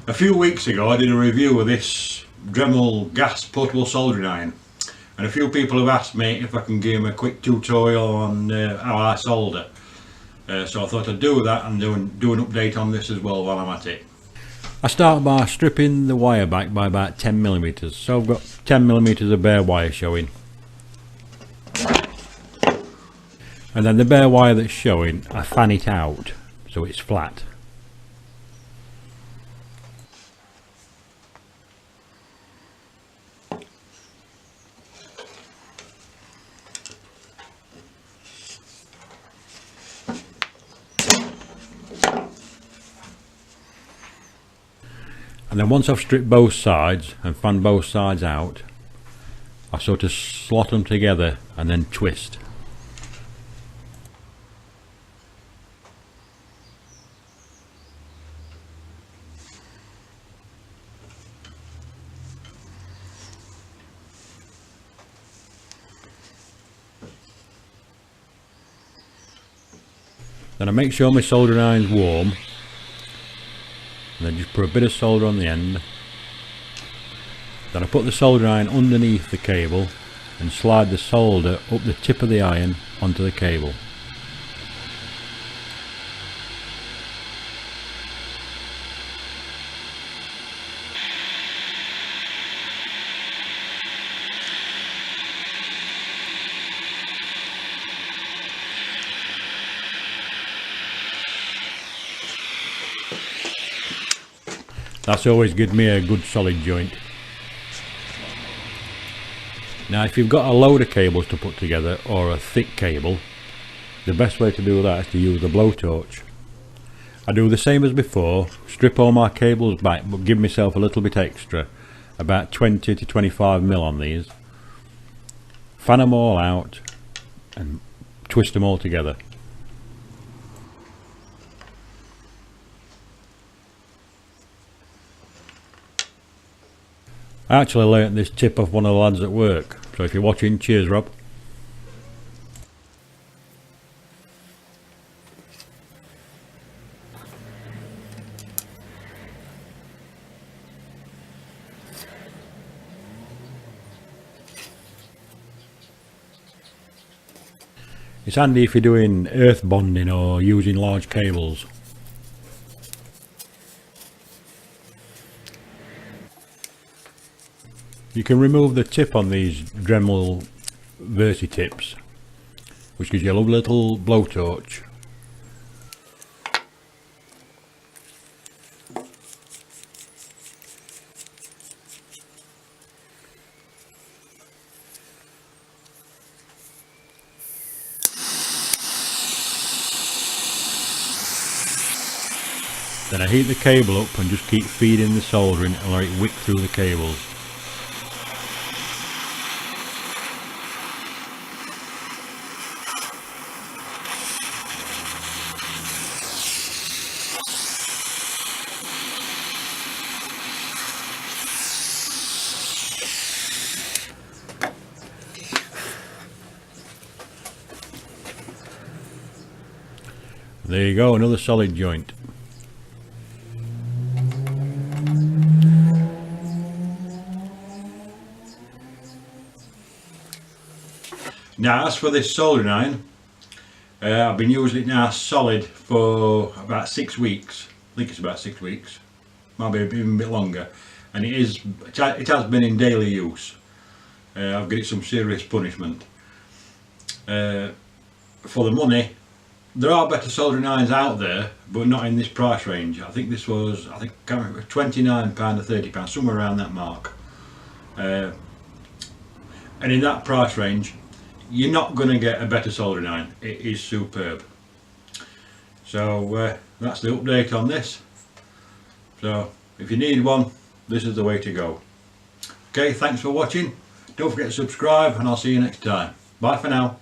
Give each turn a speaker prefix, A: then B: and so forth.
A: A few weeks ago I did a review of this Dremel gas portable soldering iron, and a few people have asked me if I can give them a quick tutorial on how I solder. So I thought I'd do that and do an update on this as well while I'm at it. I start by stripping the wire back by about 10mm, so I've got 10mm of bare wire showing. And then the bare wire that's showing, I fan it out so it's flat. And then once I've stripped both sides and fanned both sides out, I sort of slot them together and then twist. Then I make sure my soldering iron's warm, and then just put a bit of solder on the end. Then I put the soldering iron underneath the cable and slide the solder up the tip of the iron onto the cable. That's always given me a good solid joint. Now if you've got a load of cables to put together or a thick cable, the best way to do that is to use the blowtorch. I do the same as before, strip all my cables back but give myself a little bit extra, about 20 to 25mm on these, fan them all out and twist them all together. I actually learnt this tip off one of the lads at work, so if you're watching, cheers Rob. It's handy if you're doing earth bonding or using large cables. You can remove the tip on these Dremel Versatips, which gives you a lovely little blowtorch. Then I heat the cable up and just keep feeding the soldering and let it wick through the cables. There you go, another solid joint. Now as for this soldering iron, I've been using it now solid for about 6 weeks. I think it's about 6 weeks, might be even a bit longer, and it has been in daily use. I've given it some serious punishment. For the money, there are better soldering irons out there, but not in this price range. I think this was, I can't remember, £29 or £30, somewhere around that mark. And in that price range, you're not going to get a better soldering iron. It is superb. So that's the update on this. So if you need one, this is the way to go. Okay, thanks for watching. Don't forget to subscribe, and I'll see you next time. Bye for now.